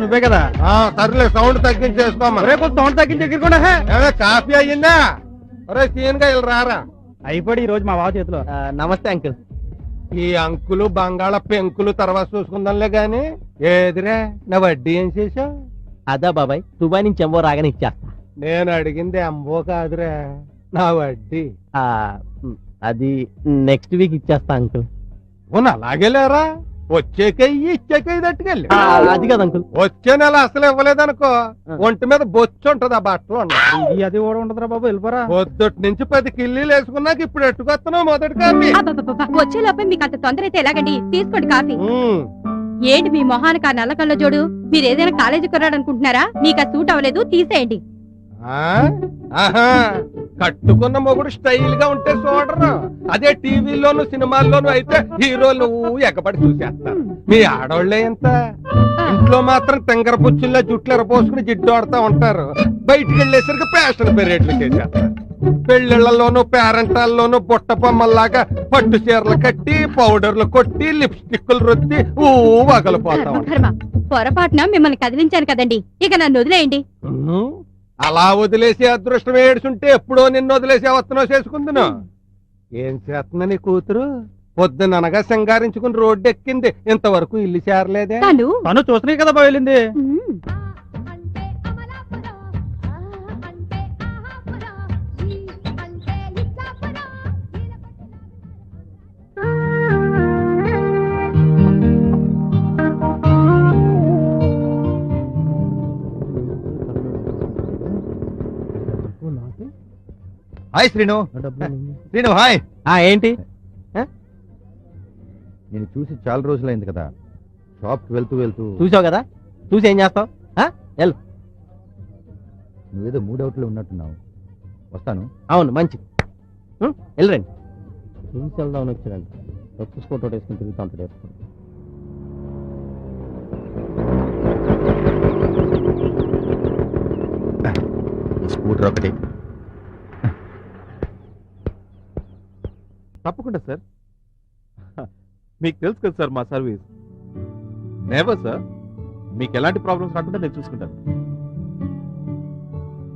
నువ్వే కదా. సర్లే సౌండ్ తగ్గించేసుకోమా. రేపు సౌండ్ తగ్గించి ఎగురుకోండి. కాఫీ అయ్యిందా? ఒరే సీన్గా ఇలా రారా. అయిపోయి ఈ రోజు మా బావ చేతిలో. నమస్తే అంకుల్. ఈ అంకులు బంగాళ పెంకులు తర్వాత చూసుకుందాంలే గాని ఏదిరా నా వడ్డీ ఏం చేశావు? అదా బాబాయ్, దుబాయ్ నుంచి ఎంబో రాగానే ఇచ్చేస్తా. నేను అడిగింది అంబో కాదురా, నా వడ్డీ. అది నెక్స్ట్ వీక్ ఇచ్చేస్తా అంకుల్. అలాగే లేరా, వచ్చేకయ్యి ఇచ్చేకయ్యి తట్టుకెళ్ళి. అది కదా అంకుల్. వచ్చే నెల అసలు ఇవ్వలేదనుకో ఒంటి మీద బొచ్చు ఉంటది. ఆ బట్టలు అది కూడా ఉంటదిరా బాబు, వెళ్ళిపోరా. పొద్దుటి నుంచి 10 కిల్లీలు వేసుకున్నాక ఇప్పుడు ఎట్టుకొస్తున్నావు మొదటి కాఫీ. వచ్చేలోపే మీకు అంత తొందర అయితే ఎలాగండి? తీసుకోండి కాఫీ. ఏంటి మీ మొహానికి ఆ నల్లకల్లో జోడు? మీరు ఏదైనా కాలేజీ కొన్నాడనుకుంటున్నారా? మీకు ఆ సూట్ అవ్వలేదు, తీసేయండి. ఆహా, కట్టుకున్న మొగుడు స్టైల్ గా ఉంటే చూడరు. అదే టీవీలోను సినిమాల్లోను అయితే హీరోలు ఎగబడి చూసేస్తారు. మీ ఆడోళ్లే ఎంత, ఇంట్లో మాత్రం తెంగర పుచ్చుల్లో జుట్లు ఎరపోసుకుని జిడ్డు ఆడుతూ ఉంటారు. బయటికి వెళ్ళేసరికి ఫ్యాషన్ పీరియడ్లు చేసేస్తారు. పెళ్లిళ్లలోను పేరెంటాల్లోను బుట్ట బొమ్మల్లాగా పట్టు చీరలు కట్టి పౌడర్లు కొట్టి లిప్స్టిక్లు రుద్ది వగలిపోతా ఉంటారు. పొరపాటున మిమ్మల్ని కదిలించాను కదండి, ఇక నన్ను వదిలేయండి. అలా వదిలేసి అదృష్టం ఏడుచుంటే ఎప్పుడో నిన్ను వదిలేసి అవత్తనో చేసుకుందును. ఏం చేస్తున్నా నీ కూతురు? పొద్దుననగా సింగారించుకుని రోడ్డు ఎక్కింది, ఇంతవరకు ఇల్లు చేరలేదే. తను చూసినా కదా బాగా వెళ్ళింది. హాయ్ శ్రీను. శ్రీను హాయ్. ఏంటి? నేను చూసి చాలా రోజులైంది కదా, షాప్ కి వెళ్తూ వెళ్తూ. చూసావు కదా, చూసి ఏం చేస్తావు? నువ్వేదో మూడౌట్ లో ఉన్నట్టున్నావు. వస్తాను. అవును, మంచిది. వెళ్ళరండి. చూసి వెళ్దామని వచ్చాడండి. వచ్చి ఫోటో వేసుకుని తిరుగుతూ ఉంటాడు. స్కూటర్ ఒకటి. తప్పకుండా సార్. మీకు తెలుసు కదా సార్ మా సర్వీస్. నెవర్ సార్, మీకు ఎలాంటి ప్రాబ్లమ్స్ రాకుండా నేను చూసుకుంటాను.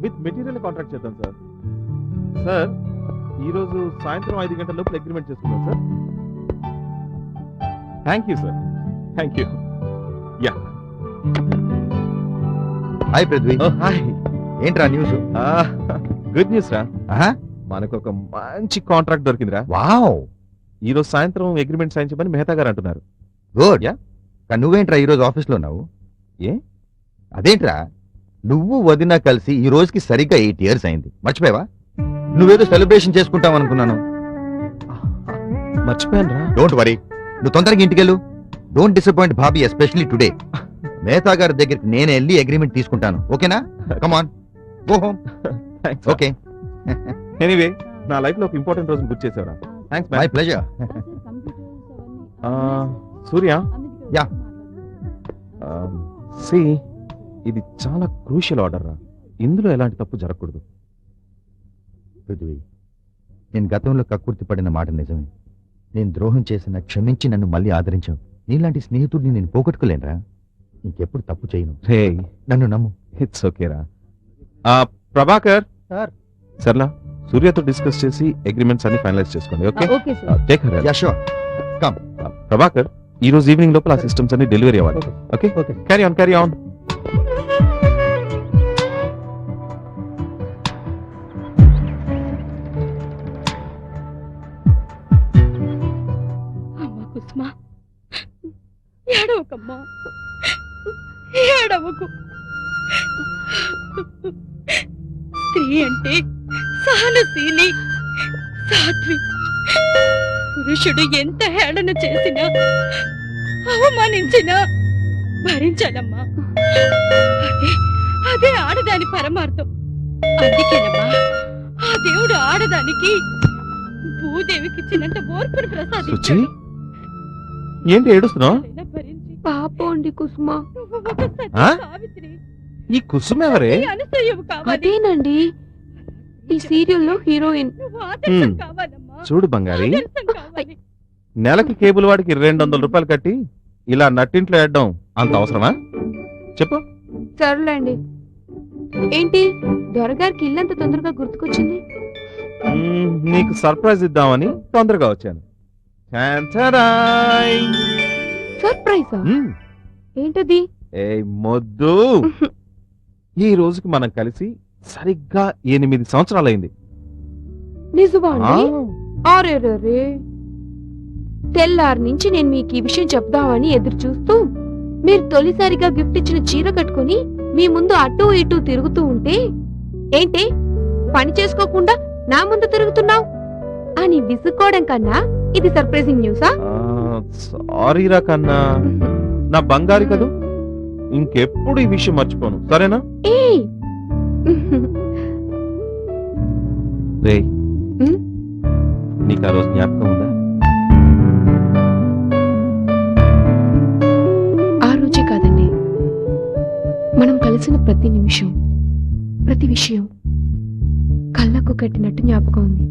విత్ మెటీరియల్ కాంట్రాక్ట్ చేద్దాం సార్. సార్ ఈరోజు సాయంత్రం 5 గంటల లోపల అగ్రిమెంట్ చేసుకుందాం sir. Thank you sir, thank you. Yeah. Hi Prithvi. Hi. ఏంట్రా న్యూస్? గుడ్ న్యూస్ రా. మనకు ఒక మంచి కాంట్రాక్ట్ దొరికిందిరా. వావ్. ఈ రోజు సాయంత్రం అగ్రిమెంట్ సైన్ చేయమని మెహతా గారు అంటున్నారు. గుడ్. కానీ నువ్వేంట్రా ఈ రోజు ఆఫీస్ లో ఉన్నావు? ఏ అదేంట్రా, నువ్వు వదిన కలిసి ఈ రోజుకి సరిగ్గా 8 years అయింది. మర్చిపోయావా? నువ్వేదో సెలబ్రేషన్ చేసుకుంటావు అనుకున్నాను. మర్చిపోయాను రా. డోంట్ వరీ, నువ్వు తొందరగా ఇంటికెళ్ళు. Don't disappoint bhabhi, especially today. Mehta గారి దగ్గరికి నేను వెళ్ళి అగ్రిమెంట్ తీసుకుంటాను. ఓకేనా? Come on, go home. Okay. Anyway, నా లైఫ్ లో ఒక ఇంపార్టెంట్ రోజు గుర్తు చేసావురా. Thanks my pleasure. Surya. Yeah. See, ఇది చాలా క్రూషియల్ ఆర్డర్ రా. ఇందులో ఎలాంటి తప్పు జరగకూడదు. పృథ్వీ, నేను గతంలో కక్కుర్తి పడిన మాట నిజమే. నేను ద్రోహం చేసిన క్షమించి నన్ను మళ్ళీ ఆదరించావు. నీలాంటి స్నేహితుడిని నేను పోగొట్టుకోలేనురా. ఇంకెప్పుడు తప్పు చేయను. రే, నన్ను నమ్ము. ఇట్స్ ఓకేరా. ప్రభాకర్ సార్. సర్లా, సూర్యతో డిస్కస్ చేసి అగ్రిమెంట్స్ అన్ని ఫైనలైజ్ చేసుకోండి. Okay, okay sir. Take care. Yeah sure. Come. Prabhakar, ఈ రోజు ఈవినింగ్ లోపల ఆ సిస్టమ్స్ అన్ని డెలివరీ అవ్వాలి. Okay, carry on, carry on. Kusma, ఏడవకమ్మా, ఏడవకు. స్త్రీ అంటే సహనశీలి, సాధ్వి. పురుషుడు ఎంత హేళన చేసినా అవమానించినా భరించాలమ్మా. అదే అదే ఆడదాని పరమార్థం. అందుకేనమ్మా ఆ దేవుడు ఆడదానికి భూదేవికి ఇచ్చినంత ఓర్పును ప్రసాదించాడు. ఏంటి ఏడుస్తున్నావు? పాపం అండి కుసుమ. ఈ కుసుమ ఎవరే? అదేనండి, ఈ సీరియల్లో హీరోయిన్. చూడు బంగారి, నెలకి కేబుల్ వాడికి 200 రూపాయలు కట్టి ఇలా నట్టింట్లో వేయడం అంత అవసరమా? చెప్పు. సర్లేండి. ఏంటి దొరగారికి ఇల్లంత తొందరగా గుర్తుకొచ్చింది? నీకు సర్ప్రైజ్ ఇద్దామని తొందరగా వచ్చాను. టాంటరాయ్. సర్ప్రైజా? ఏంటది? ఏ మొద్దు, ఈ రోజుకి మనం కలిసి సరిగ్గా 8 సంవత్సరాలైంది. నిజమా అండి? అరెరే, తెల్లారి నుంచి నేను మీకు ఈ విషయం చెప్దామని ఎదురు చూస్తూ మీరు తొలిసారిగా గిఫ్ట్ ఇచ్చిన చీర కట్టుకుని మీ ముందు అటు ఇటు తిరుగుతూ ఉంటే, ఏంటి పని చేసుకోకుండా నా ముందు తిరుగుతున్నావు అని విసుక్కోవడం కన్నా ఇది సర్ప్రైజింగ్ న్యూసా? సారీరా కన్నా, నా బంగారు కదూ, ఇంకెప్పుడు ఈ విషయం మర్చిపోను, సరేనా? ఏయ్ రే, నీకు ఆ రోజు జ్ఞాపకం ఉందా? ఆ రోజే కాదండి, మనం కలిసిన ప్రతి నిమిషం, ప్రతి విషయం కళ్ళకు కట్టినట్టు జ్ఞాపకం ఉంది.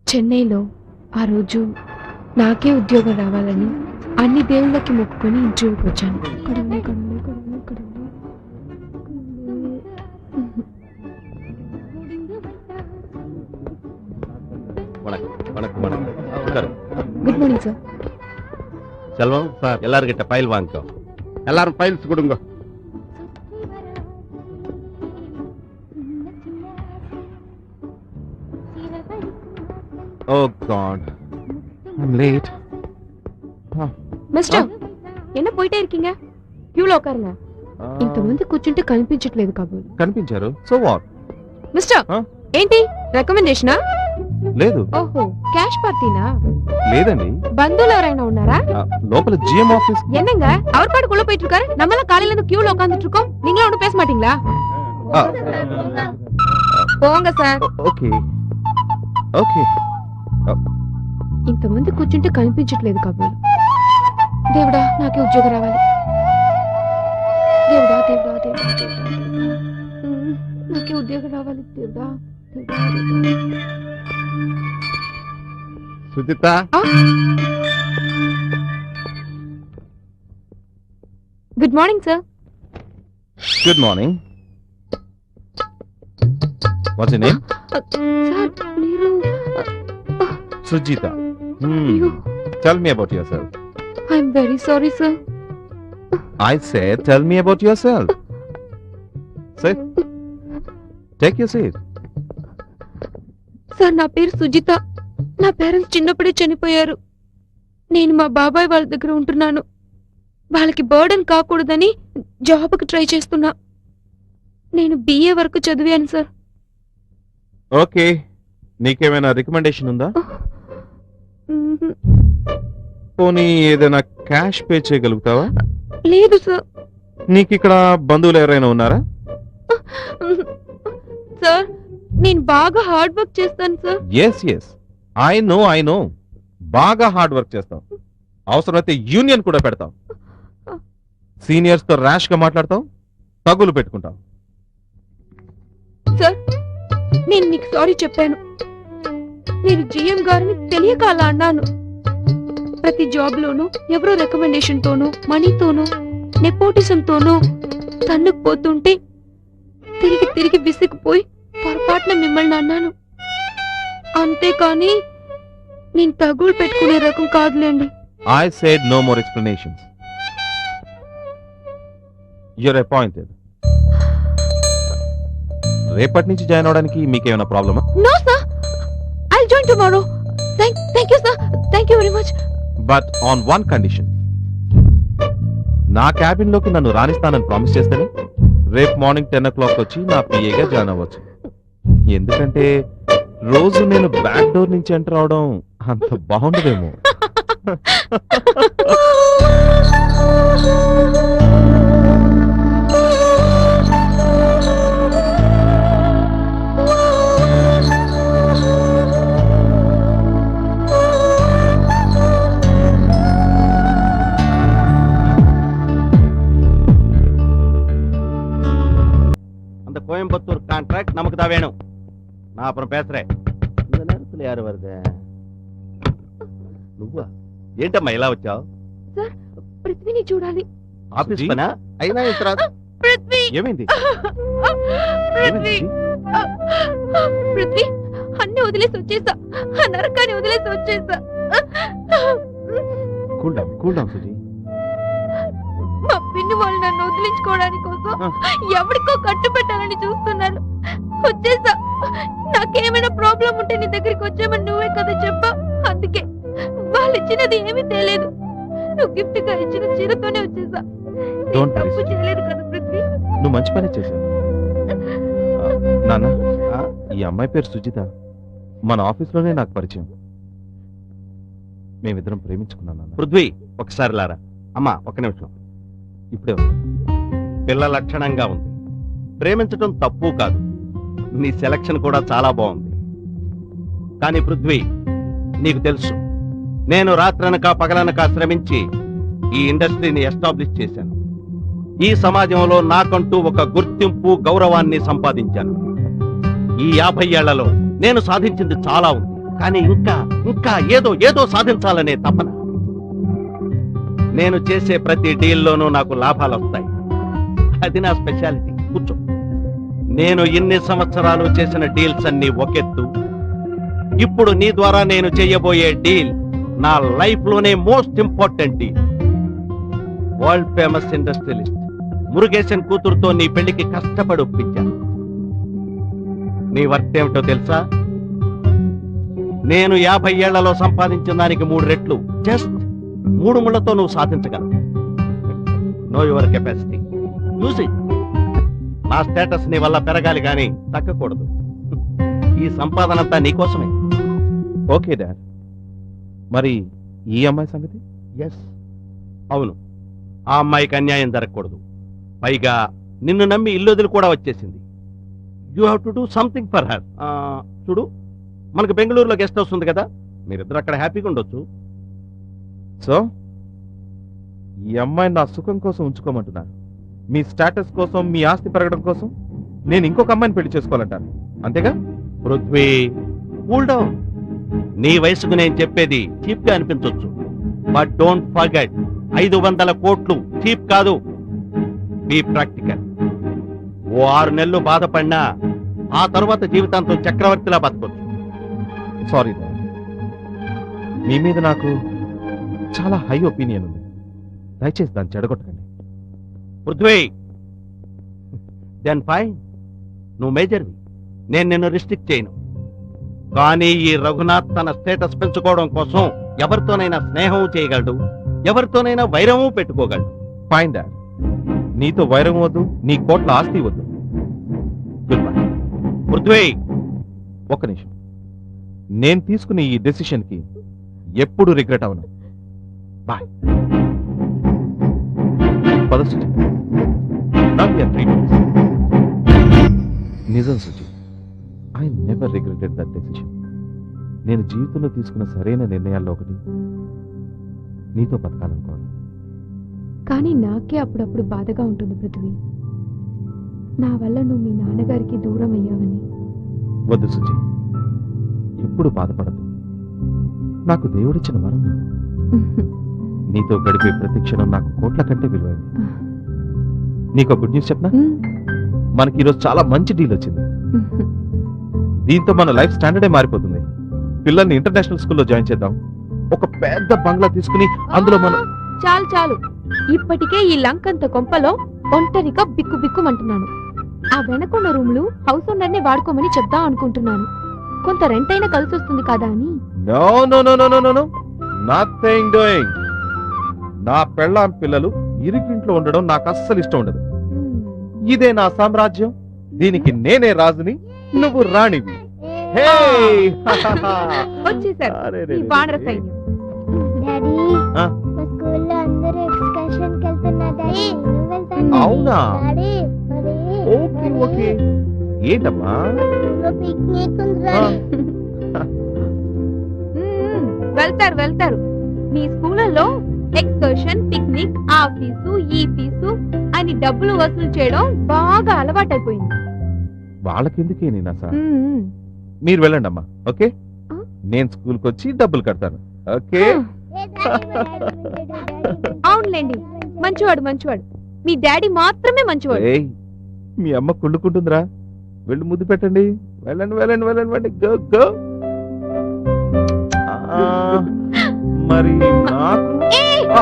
చెన్నైలో ఆ రోజు నాకే ఉద్యోగం రావాలని అన్ని దేవుళ్ళకి మొక్కుకొని ఇంటర్వ్యూకి వచ్చాను. Good morning sir. Selvam sir எல்லாருக்கிட்ட ஃபைல் வாங்கிக்கோ. எல்லாரும் ஃபைல்ஸ் கொடுங்க. Oh God, I'm late. Mister, என்ன போயிட்டே இருக்கீங்க? క్యూలో ఉకారుங்க. ఇంతమంది కూర్చుంటే కనిపించట్లేదు కాబోలు. కనిపించారు, సో వాట్? మిస్టర్, ఏంటి రికమెండేషనా? లేదు. ఓహో, క్యాష్ పార్టీనా? లేదండి. బంధువులు ఎవరైనా ఉన్నారా? లోపల జిఎం ఆఫీస్. என்னங்க அவர் பாட்டுக்குள்ள போயிட்டு இருக்காரு, நம்மள காலையில இருந்து கியூல உட்கார்ந்துட்டு இருக்கோம், நீங்களும் ஒண்ணும் பேச மாட்டீங்களா? போங்க సార్. Okay okay. ఇంతమంది కూర్చుంటే కనిపించట్లేదు కాబోలు. దేవుడా, నాకే ఉద్యోగం రావాలి. దేవుడా దేవుడా దేవుడా దేవుడా, నాకే ఉద్యోగం రావాలి. దేవుడా దేవుడా. Sujitha, good morning sir. Good morning. What's your name? Sir మీరు సుజిత. అయ్యో. Tell me about yourself. I'm very sorry sir. I said tell me about yourself. Sit. Take your seat. Sir నా పేరు సుజిత. నా పేరెంట్స్ చిన్నప్పుడే చనిపోయారు. నేను మా బాబాయ్ వాళ్ళ దగ్గర ఉంటున్నాను. వాళ్ళకి బర్డెన్ కాకూడదని జాబ్కి ట్రై చేస్తున్నా. నేను BA వరకు చదివాను సార్. ఓకే, నీకేమైనా రికమెండేషన్ ఉందా? పోనీ ఏదైనా క్యాష్ పే చేయగలుగుతావా? లేదు సార్. నీకు ఇక్కడ బంధువులు ఎవరైనా ఉన్నారా? సార్, నేను బాగా హార్డ్ వర్క్ చేస్తాను sir. Yes yes, I know. బాగా హార్డ్ వర్క్ చేస్తావు. అవసరమైతే యూనియన్ కూడా పెడతావు. సీనియర్స్ తో ర్యాష్ గా మాట్లాడతావు, తగులు పెట్టుకుంటావు. సార్, నేను మీకు సారీ చెప్పాను. నేను GM గారిని తెలియక అలా అన్నాను. ప్రతి జాబ్ లోనూ ఎవరో రికమెండేషన్ తోనూ, మనీతోనూ, నెపోటిజంతోనూ తన్నుకుపోతుంటే తిరిగి తిరిగి విసిగిపోయి పొరపాటున మిమ్మల్ని అన్నాను. అంతేకాని నేను తగులు పెట్టుకునే రకం కాదులేండి. I said no more explanations. You're appointed. రేపటి నుంచి జాయిన్ అవడానికి మీకేమైనా ప్రాబ్లమా? No sir, I'll join tomorrow. Thank you sir. Thank you very much. But on one condition. నా క్యాబిన్ లోకి నన్ను రాణిస్తానని ప్రామిస్ చేస్తేనే రేపు మార్నింగ్ 10 o'clock వచ్చి నా PAగా జాయిన్ అవ్వచ్చు. ఎందుకంటే రోజు నేను బ్యాక్ డోర్ నుంచి ఎంటర్ అవడం అంత బాగుండదేమో. கோயம்புத்தூர் கான்ட்ராக்ட் நமக்கு தான் வேணும். நான் அப்புறம் பேசுறேன். இந்த நேரத்துல யாரு வருது? నువ్వా? ఏంటమ్మా ఇలా వచ్చావు? సార్, పృథ్వీని చూడాలి. ఆఫీస్ సుజీ? పనా అయినా ఇంత రాదు. పృథ్వీ ఏమైంది పృథ్వీ పృథ్వీ అన్ని వదిలేసి వచ్చేసా, ఆ నరకాన్ని వదిలేసి వచ్చేసా. Cool down Suji. మా పిన్ని వాళ్ళు నన్ను వదిలించుకోవడానికి కోసం ఎవరికో కట్టు పెట్టాలని చూస్తున్నారు. వచ్చేసా. నాకేమైనా ప్రాబ్లం ఉంటే నీ దగ్గరికి వచ్చామని నువ్వే కదా చెప్పా. అందుకే వాళ్ళు ఇచ్చినది ఏమీ తెలియదు. నువ్వు గిఫ్ట్ గా ఇచ్చిన చీరతోనే వచ్చేసా. నేను Don't worry, తప్పు Suji. చేయలేదు కదా పృథ్వీ. నువ్వు మంచి పని చేశావు. నాన్న, ఆ? ఈ అమ్మాయి పేరు సుజిత. మన ఆఫీస్లోనే నాకు పరిచయం. మేమిద్దరం ప్రేమించుకున్నాం నాన్న. పృథ్వీ ఒకసారి లారా. అమ్మా ఒక్క నిమిషం. ఇప్పుడే వస్తా. పిల్ల లక్షణంగా ఉంది. ప్రేమించడం తప్పు కాదు. నీ సెలక్షన్ కూడా చాలా బాగుంది. కానీ పృథ్వీ, నీకు తెలుసు నేను రాత్రనక పగలనక శ్రమించి ఈ ఇండస్ట్రీని ఎస్టాబ్లిష్ చేశాను. ఈ సమాజంలో నాకంటూ ఒక గుర్తింపు, గౌరవాన్ని సంపాదించాను. ఈ 50 ఏళ్లలో నేను సాధించింది చాలా ఉంది. కానీ ఇంకా ఏదో సాధించాలనే తపన. నేను చేసే ప్రతి డీల్లోనూ నాకు లాభాలు వస్తాయి. అది నా స్పెషాలిటీ. కూర్చో. నేను ఇన్ని సంవత్సరాలు చేసిన డీల్స్ అన్ని ఒకెత్తు. ఇప్పుడు నీ ద్వారా నేను చేయబోయే డీల్ నా లైఫ్ లోనే most important deal. World famous industrialist Murugesan కూతురుతో నీ పెళ్లికి కష్టపడి ఒప్పించాను. నీ వర్త్ ఏమిటో తెలుసా? నేను 50 ఏళ్లలో సంపాదించిన దానికి 3 రెట్లు. జస్ట్ 3 ముళ్లతో నువ్వు సాధించగలవు. Know your capacity. Use it. నా స్టేటస్ నీ వల్ల పెరగాలి గాని తగ్గకూడదు. ఈ సంపాదన అంతా నీకోసమే. Okay dad. మరి ఈ అమ్మాయి సంగతి? ఎస్, అవును. ఆ అమ్మాయికి అన్యాయం జరగకూడదు. పైగా నిన్ను నమ్మి ఇల్లు కూడా వచ్చేసింది. You have to do something for her. చూడు, మనకు బెంగళూరులో గెస్ట్ హౌస్ ఉంది కదా, మీరిద్దరు అక్కడ హ్యాపీగా ఉండొచ్చు. సో ఈ అమ్మాయిని నా సుఖం కోసం ఉంచుకోమంటున్నారు. మీ స్టేటస్ కోసం, మీ ఆస్తి పెరగడం కోసం నేను ఇంకొక అమ్మాయిని పెళ్లి చేసుకోవాలంటాను, అంతేగా? Prithvi, cool down. నీ వయసుకు నేను చెప్పేది చీప్ గా అనిపించవచ్చు. బట్ డోంట్ ఫర్గెట్, 500 కోట్లు చీప్ కాదు. Be practical. ఓ 6 నెలలు బాధపడినా ఆ తర్వాత జీవితాంతం చక్రవర్తిలా బతకొచ్చు. సారీ డాడ్, మీ మీద నాకు చాలా హై ఒపీనియన్ ఉంది. దయచేసి దాన్ని చెడగొట్టకండి. Prithvi, then fine. నువ్వు మేజర్వి, నేను నిన్ను రిస్ట్రిక్ట్ చేయను. కానీ ఈ రఘునాథ్ తన స్టేటస్ పెంచుకోవడం కోసం ఎవరితోనైనా స్నేహం చేయగలడు, ఎవరితోనైనా వైరము పెట్టుకోగలడు. ఫైన్ డాడ్, నీతో వైరం వద్దు, నీ కోట్ల ఆస్తి వద్దు. Good bye. పృథ్వీ, ఒక్క నిమిషం. నేను తీసుకున్న ఈ డెసిషన్ కి ఎప్పుడు రిగ్రెట్ అవను. బాయ్. పద Suji. Now we are free. నిజం Suji, I never regretted that decision. నేను జీవితంలో తీసుకున్న సరైన నిర్ణయాల్లో ఒకటి నీతో బతకాలనుకోవడం. కానీ నాకే అప్పుడప్పుడు బాధగా ఉంటుంది పృథ్వీ. నా వల్ల నువ్వు మీ నాన్నగారికి దూరం అయ్యావని. వద్దు సుజి, ఎప్పుడు బాధపడదు. నాకు దేవుడిచ్చిన వరం నువ్వు. నీతో గడిపే ప్రతి క్షణం నాకు కోట్ల కంటే విలువైంది. నీకు గుడ్ న్యూస్ చెప్పనా? మనకి ఈరోజు చాలా మంచి డీల్ వచ్చింది. దీంతో మన లైఫ్ స్టాండర్డే మారిపోతుంది. పిల్లల్ని ఇంటర్నేషనల్ స్కూల్లో జాయిన్ చేద్దాం. ఒక పెద్ద బంగ్లా తీసుకుని అందులో మనం చాలు చాలు. ఇప్పటికే ఈ లంకంత కొంపలో ఒంటరిగా బిక్కు బిక్కుమంటున్నాను. ఆ వెనకున్న రూమ్లు హౌస్ ఓనర్ నే వాడుకోమని చెప్దాం అనుకుంటున్నాను. కొంత రెంట్ అయినా కలిసి వస్తుంది కదా అని. No no no no no no nothing doing. నా పెళ్ళాం పిల్లలు ఇరుకింట్లో ఉండడం నాకు అస్సలు ఇష్టం ఉండదు. ఇదే నా సామ్రాజ్యం. దీనికి నేనే రాజుని, నువ్వు రాణివి. హే! వచ్చేసారు అరెరెరెరె. ఈ వానర సైన్యం. డాడీ, ఆ? మా స్కూల్లో అందరూ ఎక్స్కర్షన్ కి వెళ్తున్నారు డాడీ. నువ్వు వెళ్తావా? అవునా? డాడీ, మరి ఓకే ఓకే. ఏంటమ్మా? స్కూల్లో పిక్నిక్ ఉంది ఆ. డాడీ. వెళ్తారు వెళ్తారు. మీ స్కూళ్ళలో ఎక్స్కర్షన్, పిక్నిక్, ఆ ఫీజు ఈ ఫీజు అని డబ్బులు వసూలు చేయడం బాగా అలవాటైపోయింది. వాళ్ళకెందుకే నేనా సార్? మీరు వెళ్ళండి అమ్మా. ఓకే, నేను స్కూల్కి వచ్చి డబ్బులు కడతాను. ఓకే. అవునులేండి, మంచివాడు మంచివాడు. మీ డాడీ మాత్రమే మంచివాడు. ఏయ్, మీ అమ్మ కుళ్ళుకుంటుందిరా. వెళ్ళి ముద్దు పెట్టండి. వెళ్ళండి వెళ్ళండి వెళ్ళండి వెళ్ళండి. Go go. మరి నాకు ఏయ్! ఆ.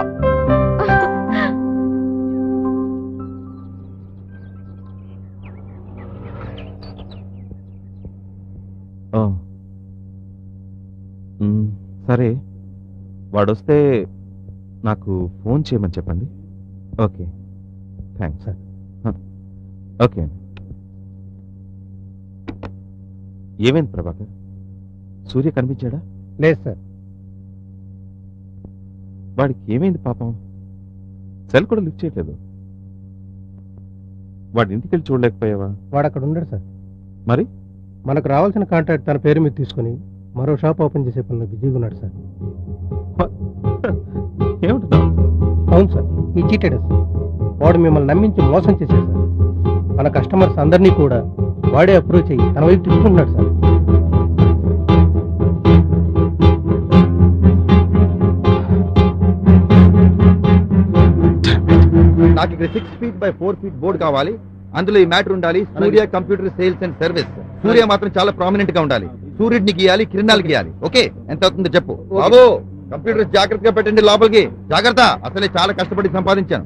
ఆ. సరే, వాడొస్తే నాకు ఫోన్ చేయమని చెప్పండి. Okay, thanks sir. ఓకే అండి. ఏమైంది ప్రభాకర్? సూర్య కనిపించాడా? లేదు సార్. వాడికి ఏమైంది పాపం? సెల్ కూడా లిఫ్ట్ చేయట్లేదు. వాడి ఇంటికి వెళ్ళి చూడలేకపోయావా? వాడు అక్కడ ఉండడు సార్. మరి మనకు రావాల్సిన కాంట్రాక్ట్ తన పేరు మీద తీసుకుని మరో షాప్ ఓపెన్ చేసే పనిలో బిజీగా ఉన్నాడు సార్. ఏమంటున్నావు? అవును సార్, ఈ చీటెడ్ వాడు మిమ్మల్ని నమ్మించి మోసం చేశాడు సార్. మన కస్టమర్స్ అందరినీ కూడా వాడే అప్రోచ్ అయ్యి తన వైపు తీసుకుంటున్నాడు సార్. నాకు ఇక్కడ 6 feet by 4 feet బోర్డు కావాలి. అందులో ఈ మ్యాటర్ ఉండాలి. సూర్య కంప్యూటర్ సేల్స్ అండ్ సర్వీస్. సూర్య మాత్రం చాలా ప్రామినెంట్ గా ఉండాలి. సూర్యుడిని గీయాలి, కిరణాలు గీయాలి. ఓకే, ఎంత అవుతుందో చెప్పు. బాబు, కంప్యూటర్ జాగ్రత్తగా పెట్టండి లోపలికి. జాగ్రత్త, అసలే చాలా కష్టపడి సంపాదించాను.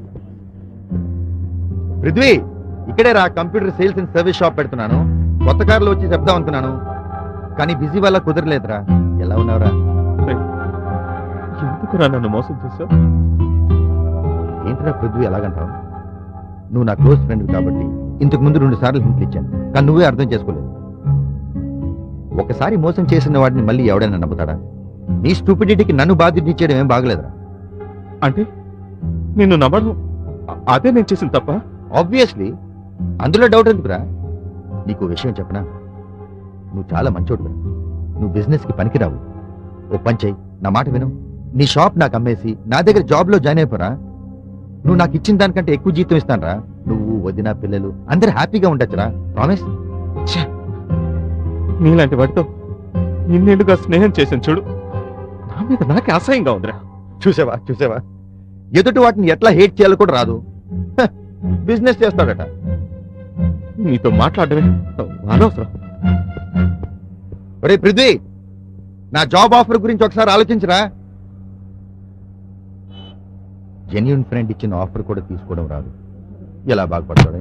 పృథ్వీ, ఇక్కడే రా computer sales and service shop పెడుతున్నాను. కొత్త కార్లో వచ్చి చెప్దాం అనుకున్నాను, కానీ బిజీ వల్ల కుదరలేదురా. ఎలా ఉన్నావురా? ఎందుకురా నన్ను మోసం చేశావు? ఏంట్రా పృథ్వీ ఎలాగంటావు? నువ్వు నా క్లోజ్ ఫ్రెండ్ కాబట్టి ఇంతకు ముందు 2 సార్లు హింట్లు ఇచ్చాను, కానీ నువ్వే అర్థం చేసుకోలేదు. ఒకసారి మోసం చేసిన వాడిని మళ్ళీ ఎవడైనా నమ్ముతాడా? నీ స్టూపిడిటీకి నన్ను బాధ్యత చేయడం ఏం బాగలేదురా. అంటే నిన్ను నమ్మడం అదే నేను చేసిన తప్ప? ఆబ్వియస్లీ, అందులో డౌట్ ఎందుకురా? నీకు విషయం చెప్పనా? నువ్వు చాలా మంచోడురా. నువ్వు బిజినెస్ కి పనికిరావు. ఓ పని చెయ్యి, నా మాట విను. నీ షాప్ నాకు అమ్మేసి నా దగ్గర జాబ్ లో జాయిన్ అయిపోరా. నువ్వు నాకు ఇచ్చిన దానికంటే ఎక్కువ జీతం ఇస్తానరా. నువ్వు, వదిన, పిల్లలు అందరు హ్యాపీగా ఉండొచ్చురా. ప్రామిస్. నీలాంటి వాడితో ఇన్నేళ్లుగా స్నేహం చేశాను చూడు, నా మీద నాకే అసహ్యంగా ఉందిరా. చూసావా చూసావా, ఎదుటి వాటిని ఎట్లా హేట్ చేయాలో కూడా రాదు. బిజినెస్ చేస్తాడట. నీతో మాట్లాడమే అనవసరం. ఒరే పృథ్వీ, నా జాబ్ ఆఫర్ గురించి ఒకసారి ఆలోచించరా. జెన్యూన్ ఫ్రెండ్ ఇచ్చిన ఆఫర్ కూడా తీసుకోవడం రాదు. ఎలా బాగుపడతాడు?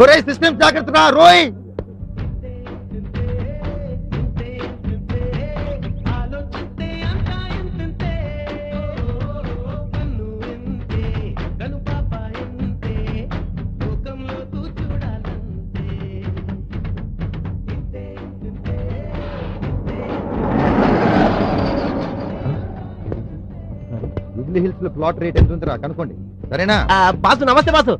ఒరే సిస్టమ్ జాగ్రత్త రా రోయ్. జూబ్లీ హిల్స్ లో ప్లాట్ రేట్ ఎంత ఉందిరా కనుక్కోండి, సరేనా? బాసు నమస్తే బాసు.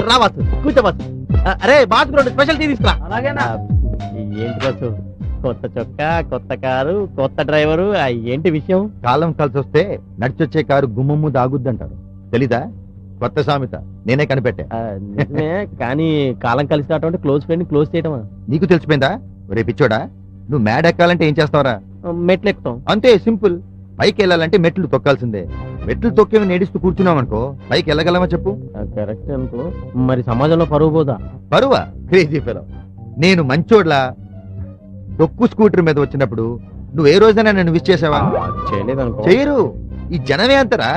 రా బాసు, కూర్చో బాసు. అరే బాసు 2 స్పెషల్ టీ తీసుకురా. అలాగేనా? ఏంటి బాసు, కొత్త చొక్కా, కొత్త కారు, కొత్త డ్రైవరు, ఏంటి విషయం? కాలం కలిసి వస్తే నడిచొచ్చే కారు గుమ్మమ్ము దాగుద్దంటారు, తెలీదా? కొత్త సామెత నేనే కనిపెట్టా. నిజమే, కానీ కాలం కలిసి రావటం క్లోజ్ ఫ్రెండ్ క్లోజ్ చేయటమా? నీకు తెలిసిపోయిందా? ఒరే పిచ్చోడా, నువ్వు మ్యాడ్ ఎక్కాలంటే ఏం చేస్తావరా? మెట్లు ఎక్కుతాం అంతే, సింపుల్. పైకి వెళ్ళాలంటే మెట్లు తొక్కాల్సిందే. మెట్లు తొక్కేవి నేడిస్తూ కూర్చున్నాం అనుకో, పైకి వెళ్ళగలమా చెప్పు? కరెక్ట్ అనుకో, మరి సమాజంలో పరువు పోదా? పరువా? Crazy fellow. నేను మంచోడ్లా డొక్కు స్కూటర్ మీద వచ్చినప్పుడు నువ్వు ఏ రోజైనా నన్ను విష్ చేసావా? చేయలేదనుకో. చెయ్యరు, ఈ జనమే అంతరా.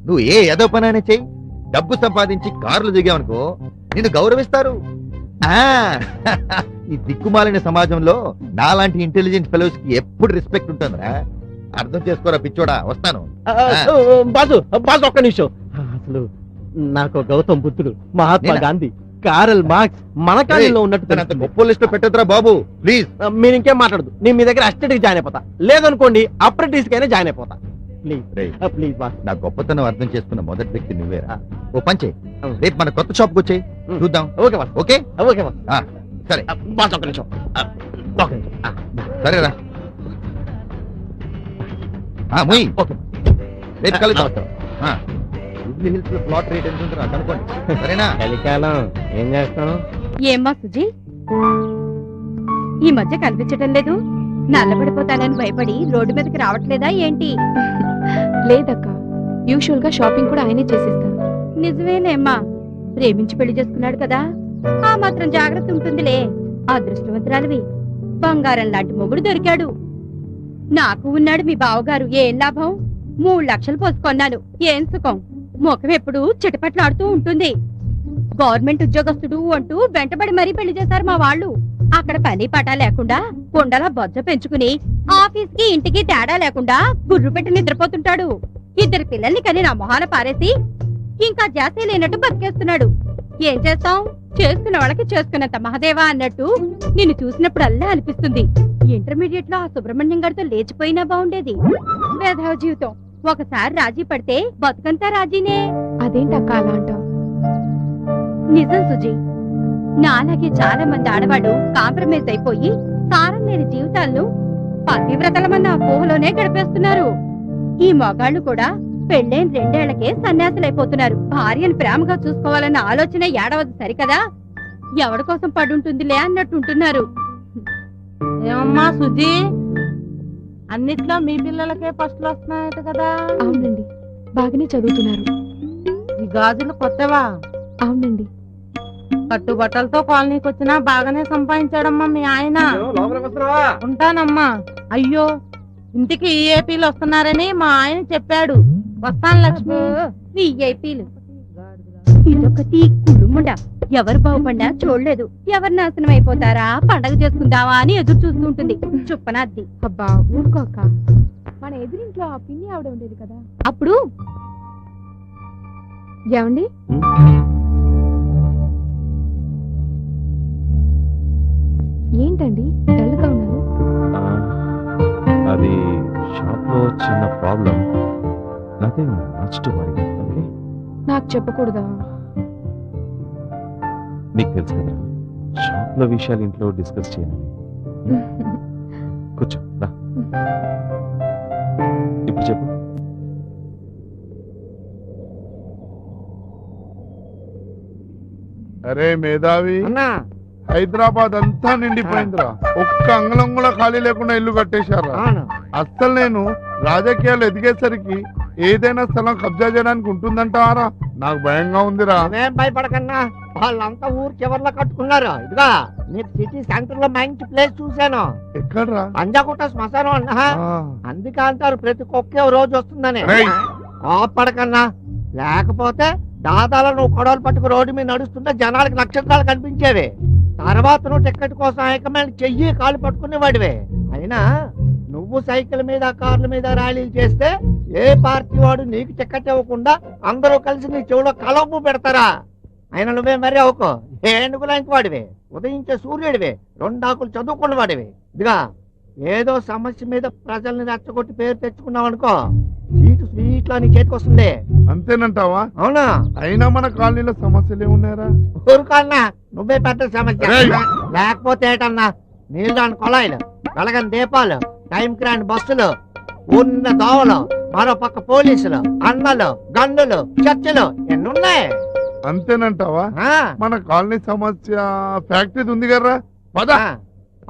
నువ్వు ఏ ఏదో పనైనా చెయ్యి, డబ్బు సంపాదించి కార్లు దిగావనుకో నిన్ను గౌరవిస్తారు. ఈ దిక్కుమాలిన సమాజంలో నాలాంటి ఇంటెలిజెంట్ ఫెలోస్ కి ఎప్పుడు రెస్పెక్ట్ ఉంటుందిరా. అర్థం చేసుకోరా పిచ్చోడా, వస్తాను. బాసు బాసు ఒక్క నిమిషం. అసలు నాకు గౌతమ్ బుద్ధుడు, మహాత్మా నేనా? గాంధీ, కారల్ మార్క్స్ మన కాలంలో ఉన్నట్టు అంత గొప్ప లిస్ట్ లో పెట్టద్దురా బాబు, ప్లీజ్. మీరు ఇంకేం మాట్లాడదు. నేను మీ దగ్గర అసిస్టెంట్ జాయిన్ అయిపోతా, లేదనుకోండి అప్రెంటిస్ కైనా జాయిన్ అయిపోతా. ప్లీజ్ రేయ్, ప్లీజ్ బాస్. నా గొప్పతనం అర్థం చేసుకున్న మొదటి వ్యక్తి నువ్వేరా. ఓ పంచే, అవును. రేపు మన కొత్త షాప్ కు వచ్చేయి, చూద్దాం. Okay boss, okay okay boss. సరే బాస్ ఒక్క నిమిషం, ఒక్క నిమిషం. సరేరా. ముయ్, ఓకే రేపు కలుద్దాం. జూబ్లీ హిల్స్ లో ప్లాట్ రేట్ ఎంత ఉంటుందిరా కనుక్కోండి, సరేనా? చలికాలం ఏం చేస్తాం? ఏమ్మా సుజీ, ఈ మధ్య కనిపించటం లేదు. నల్లబడిపోతానని భయపడి రోడ్డు మీదకి రావట్లేదా ఏంటి? లేదక్క, యూజువల్ గా షాపింగ్ కూడా ఆయనే చేసేస్తారు. నిజమేనేమ్మా, ప్రేమించి పెళ్లి చేసుకున్నాడు కదా, ఆ మాత్రం జాగ్రత్త ఉంటుందిలే. అదృష్టవంతురాలివి, బంగారం లాంటి మొగుడు దొరికాడు. నాకు ఉన్నాడు మీ బావగారు, ఏం లాభం? 3 లక్షలు పోసుకొన్నాను, ఏం సుఖం? ముఖం ఎప్పుడు చిటపట్లాడుతూ ఉంటుంది. గవర్నమెంట్ ఉద్యోగస్తుడు అంటూ వెంటబడి మరీ పెళ్లి చేశారు మా వాళ్ళు. అక్కడ పని పాట లేకుండా కొండలా బొజ్జ పెంచుకుని ఆఫీస్ కి ఇంటికి తేడా లేకుండా గుర్రు పెట్టి నిద్రపోతుంటాడు. 2 పిల్లల్ని కని నా మొహాన పారేసి ఇంకా జాస్తి లేనట్టు బతికేస్తున్నాడు. ఏం చేస్తాం, చేసుకున్న వాళ్ళకి చేసుకున్నంత మహదేవా అన్నట్టు నిన్ను చూసినప్పుడల్లా అనిపిస్తుంది, ఇంటర్మీడియట్ లో ఆ సుబ్రహ్మణ్యం గారితో లేచిపోయినా బాగుండేది. వేధవ జీవితం, ఒకసారి రాజీ పడితే బతుకంతా రాజీనే. అదేంటక్క అలా అంటావు? నిజం సుజీ, నాలాగే చాలా మంది ఆడవాళ్ళు కాంప్రమైజ్ అయిపోయి సారం లేని జీవితాలను పతివ్రతలమన్న అపోహలోనే గడిపేస్తున్నారు. ఈ మగాళ్ళు కూడా పెళ్ళైన 2 ఏళ్లకే సన్యాసులైపోతున్నారు. భార్యను ప్రేమగా చూసుకోవాలన్న ఆలోచన ఏడవదు సరికదా, ఎవడి కోసం పడుంటుందిలే అన్నట్టుంటున్నారు. ఏమమ్మా సుజీ, అన్నిట్లో మీ పిల్లలకే ఫస్ట్లు వస్తున్నాయట కదా? అవునండి, బాగానే చదువుతున్నారు. ఈ గాజులు కొత్తవా? అవునండి. కట్టుబట్టలతో కాలనీకి వచ్చినా బాగానే సంపాదించాడమ్మా మీ ఆయన. ఉంటానమ్మా. అయ్యో, ఇంటికి ఏపీలు వస్తున్నారని మా ఆయన చెప్పాడు. వస్తాను లక్ష్మి. విఐపీలు ఇదొకటి కుళ్ళుముండ, ఎవరు బాగుపడినా చూడలేదు, ఎవరు నాశనం అయిపోతారా పండగ చేసుకుందావా అని ఎదురు చూస్తూ ఉంటుంది. చుప్పనాద్ది. అబ్బా ఊరుకోక, మన ఎదురింట్లో ఆ పిన్ని ఆవిడ ఉండేది కదా, అప్పుడు ఏమండి ఏంటండి డల్గా ఉన్నారు? అది షాప్ లో చిన్న problem. Nothing much to worry. Okay, నాకు చెప్పకూడదా? నీకు తెలుసు కదా, షాప్ లో విషయాలు ఇంట్లో డిస్కస్ చేయాలని. కూర్చో రా. ఇప్పుడు చెప్పు. అరే మేధావి, హైదరాబాద్ అంతా నిండిపోయిందిరా, ఒక్క అంగుళం కూడా ఖాళీ లేకుండా ఇల్లు కట్టేశారా. అస్సలు నేను రాజకీయాలు ఎదిగేసరికి ఏదైనా స్థలం కబ్జా చేయడానికి ఉంటుందంటారా? నాకు భయంగా ఉందిరా. ఏం భయపడకన్నా, వాళ్ళంతా ఊరు చివర్లో కట్టుకున్నారు. ఇదిగా నీకు సిటీ సెంటర్ లో మంచి ప్లేస్ చూశాను. ఎక్కడ్రా? పంజాగుట్ట శ్మశానం అన్నా, అందుకే అంటారు ప్రతి కుక్కే రోజు వస్తుందని. రేయ్. కోపడకన్నా, లేకపోతే దాదాలో నువ్వు కొడవలు పట్టుకు రోడ్డు మీద నడుస్తుంటే జనాలకు నక్షత్రాలు కనిపించేవి. తర్వాత నువ్వు టికెట్ కోసం హైకమాండ్ చెయ్యి కాలు పట్టుకునేవాడివే. అయినా నువ్వు సైకిల్ మీద కార్ల మీద ర్యాలీలు చేస్తే ఏ పార్టీ వాడు నీకు టికెట్ ఇవ్వకుండా అందరూ కలిసి నీ చెవులో కలపు పెడతారా? అయినా నువ్వే మరీ అవుకో, ఏనుగులాంటి వాడివే, ఉదయించే సూర్యుడివే, 2 ఆకులు చదువుకున్న వాడివే. ఇదిగా ఏదో సమస్య మీద ప్రజల్ని రెచ్చగొట్టి పేరు తెచ్చుకున్నావు అనుకో, సీటు స్వీట్లో నీ చేతికి వస్తుంది. అంతేనంటావా? అవునా? అయినా మన కాలనీలో సమస్యలు ఏమున్నాయరా? ఊరుకన్నా, నువ్వే పెద్ద సమస్య. రేయ్. లేకపోతే ఏటన్నా, నీళ్ళు రాని కొలాయిలు, వెలగని దీపాలు, టైంకి రాని బస్సులు, ఉన్న దోవలు, మరో పక్క పోలీసులు, అన్నలు, గన్నులు, చర్చలు ఎన్నున్నాయి. అంతేనంటావా? ఆ, మన కాలనీ సమస్య ఫ్యాక్టరీ ఉంది కదా, పద.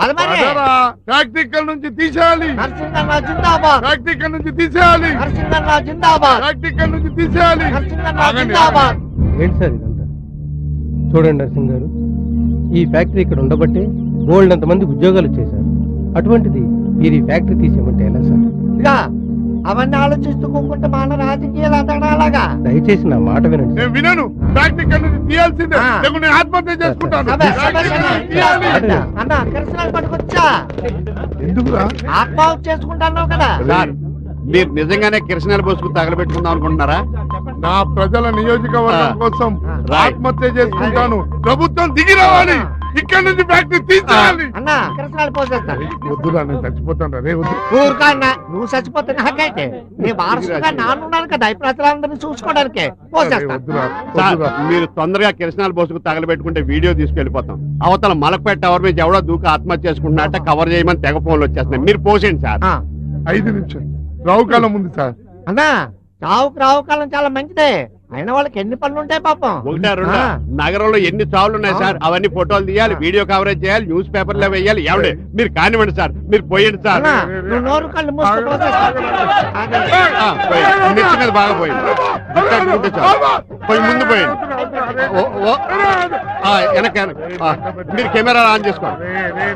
అది మరి. పదరా. ఫ్యాక్టరీ ఇక్కడ నుంచి తీసేయాలి. నరసింహన్న జిందాబాద్, ఫ్యాక్టరీ ఇక్కడ నుంచి తీసేయాలి. నరసింహన్న జిందాబాద్, ఫ్యాక్టరీ ఇక్కడ నుంచి తీసేయాలి. నరసింహన్న ఆగండి, జిందాబాద్. ఏంటి సార్ ఇదంతా? చూడండి నరసింహ్ గారు, ఈ ఫ్యాక్టరీ ఇక్కడ ఉండబట్టే బోల్డ్ అంతమంది ఉద్యోగాలు వచ్చేసారు. అటువంటిది మీరు ఈ ఫ్యాక్టరీ తీసేయమంటే ఎలా సార్? ఇదిగా అవన్నీ ఆలోచిస్తూ కూకుంటే మన రాజకీయాలు అతడాలాగా. దయచేసి నా మాట వినండి నేను వినను. ఫ్యాక్టరీ ఇక్కడ నుంచి తీయాల్సిందే, ఆ. లేకుంటే నేను ఆత్మహత్య చేసుకుంటాను. సభ, సభ, ఫ్యాక్టరీ ఇక్కడ సభ. నుంచి తీయాలి. అన్న కిరసనాలు పట్టుకొచ్చా, ఎందుకురా? ఆత్మహత్య చేసుకుంటాను కదా. సార్, మీరు నిజంగానే కిరసనాలు పోసుకుని తగలబెట్టుకుందాం అనుకుంటున్నారా? నా ప్రజల నియోజకవర్గం కోసం ఆత్మహత్య చేసుకుంటాను. ప్రభుత్వం దిగి రావాలి. ఇక్కడ నుంచి ఫ్యాక్టరీ తీసేయాలి. అన్న కిరసనాలు పోసేస్తాను. వద్దురా, నేను చచ్చిపోతాను రే. వద్దు. ఊరుకా అన్న, నువ్వు చచ్చిపోతే నాకైతే నీ వారసుగా నాన్నున్నాను కదా, ఈ ప్రజలందరినీ చూసుకోవడానికి అరే, పోసేస్తాను. వద్దురా, సార్, వద్దురా. మీరు తొందరగా కిరసనాలు పోసుకు తగలబెట్టుకుంటే వీడియో తీసుకెళ్లిపోతాం. అవతల మలకపేట టవర్ మీద ఎవడో దూకి ఆత్మహత్య చేసుకుంటున్నట్ట కవర్ చేయమని తెగ ఫోన్లు వచ్చేస్తున్నాయి. మీరు పోసేయండి సార్. ఆ, 5 నిమిషం రావుకాలం ఉంది సార్. అన్నా చావుకు రావు కాలం చాలా మంచిదే. అయినా వాళ్ళకి ఎన్ని పనులు ఉంటాయి పాపం. ఒకటా రెండా? ఆ. నగరంలో ఎన్ని చావులు ఉన్నాయి సార్, అవన్నీ ఫోటోలు తీయాలి, వీడియో కవరేజ్ చేయాలి, న్యూస్ పేపర్లో వేయాలి. ఏమండి మీరు కానివ్వండి సార్, మీరు పోయండి సార్. అన్నా, నువ్వు నోరు కళ్ళు మూసుకోపోతే నెత్తి మీద బాగా పోయింది, గుర్తెట్టుకుంటే చాలు. పోయి ముందు పోయింది. వెనక మీరు కెమెరా ఆన్ చేసుకోండి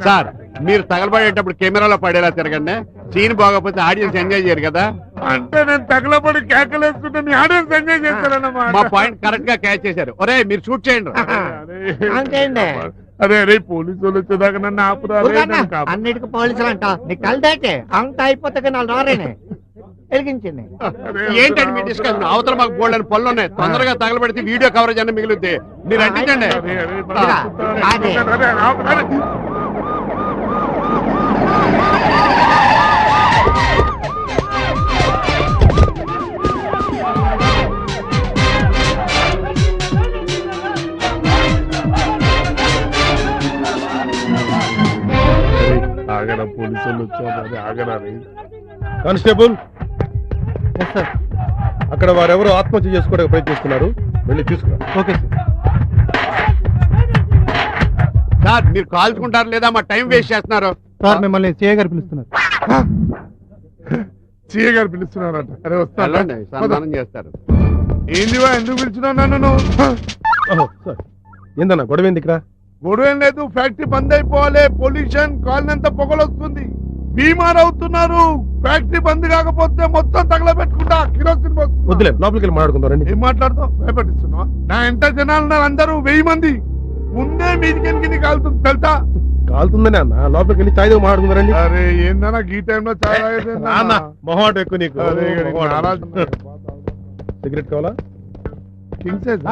సార్. మీరు తగలబడేటప్పుడు కెమెరాలో పడేలా తిరగండి. సీన్ బాగోకపోతే ఆడియన్స్ ఎంజాయ్ చేయరు కదా. అంటే నేను తగలబడి కేకలేసుకుంటే మీ ఆడియన్స్ ఎంజాయ్ చేస్తారన్నమాట. మా పాయింట్ కరెక్ట్ గా క్యాచ్ చేశారు. ఒరే మీరు షూట్ చేయండి. అంతేండి. అరే అరే పోలీసు వాళ్ళు వచ్చేదాకా నన్ను ఆపురా. అన్నిటికీ పోలీసులు అంట. నీకు కలిదాటే అంత అయిపోతే నాలుగు రారేనే వెలిగించింది. ఏంటండి మీ డిస్కషన్? అవతల మాకు బోల్డ్ అని పనులు ఉన్నాయి. తొందరగా తగలబెడితే వీడియో కవరేజ్ అన్న మిగులుద్ది. మీరు అంటించండి. ఆగరా పోలీసు వాళ్ళు వచ్చారు. ఆగరా రే. కానిస్టేబుల్, అక్కడ వారెవరు ఆత్మహత్య చేసుకోవడానికి ప్రయత్నిస్తున్నారు, వెళ్ళి తీసుకురా. ఓకే సార్ మీరు కాల్చుకుంటారు లేదా మా టైం వేస్ట్ చేస్తున్నారు. సార్ మిమ్మల్ని సిఐ గారు పిలుస్తున్నారు. సీఏ గారు పిలుస్తున్నారట. అరే వెళ్ళండి, వస్తా. సన్మానం చేస్తారు. ఏందివా ఎందుకు పిలిచినావు నన్ను నువ్వు? సార్ ఏందన్నా గొడవ ఏంది ఇక్కడ? గొడవ ఏం లేదు, ఫ్యాక్టరీ బంద్ అయిపోవాలి. పొల్యూషన్ కాలనంతా పొగలొస్తుంది, బీమార్ అవుతున్నారు. ఫ్యాక్టరీ బంద్ కాకపోతే మొత్తం తగలబెట్టుకుంటా కిరోసిన్ పోసుకుంటా. వద్దులే, లోపలికి వెళ్ళి మాట్లాడుకుందాం. ఏం మాట్లాడతావు? భయపడిస్తున్నావా? నా ఎంత జనాలు ఉన్నారు, అందరూ 1000 మంది. ముందే మీదికి కాలుతుంది తెలుసా? కాలుతుందనే అన్న, లోపలికి వెళ్ళి చాయ్ మాట్లాడుకుందారండి. అరే ఏందన్నా ఈ టైంలో చాలా మొహమాట ఎక్కువ నీకు. అరే సిగరెట్ కావాలా? King size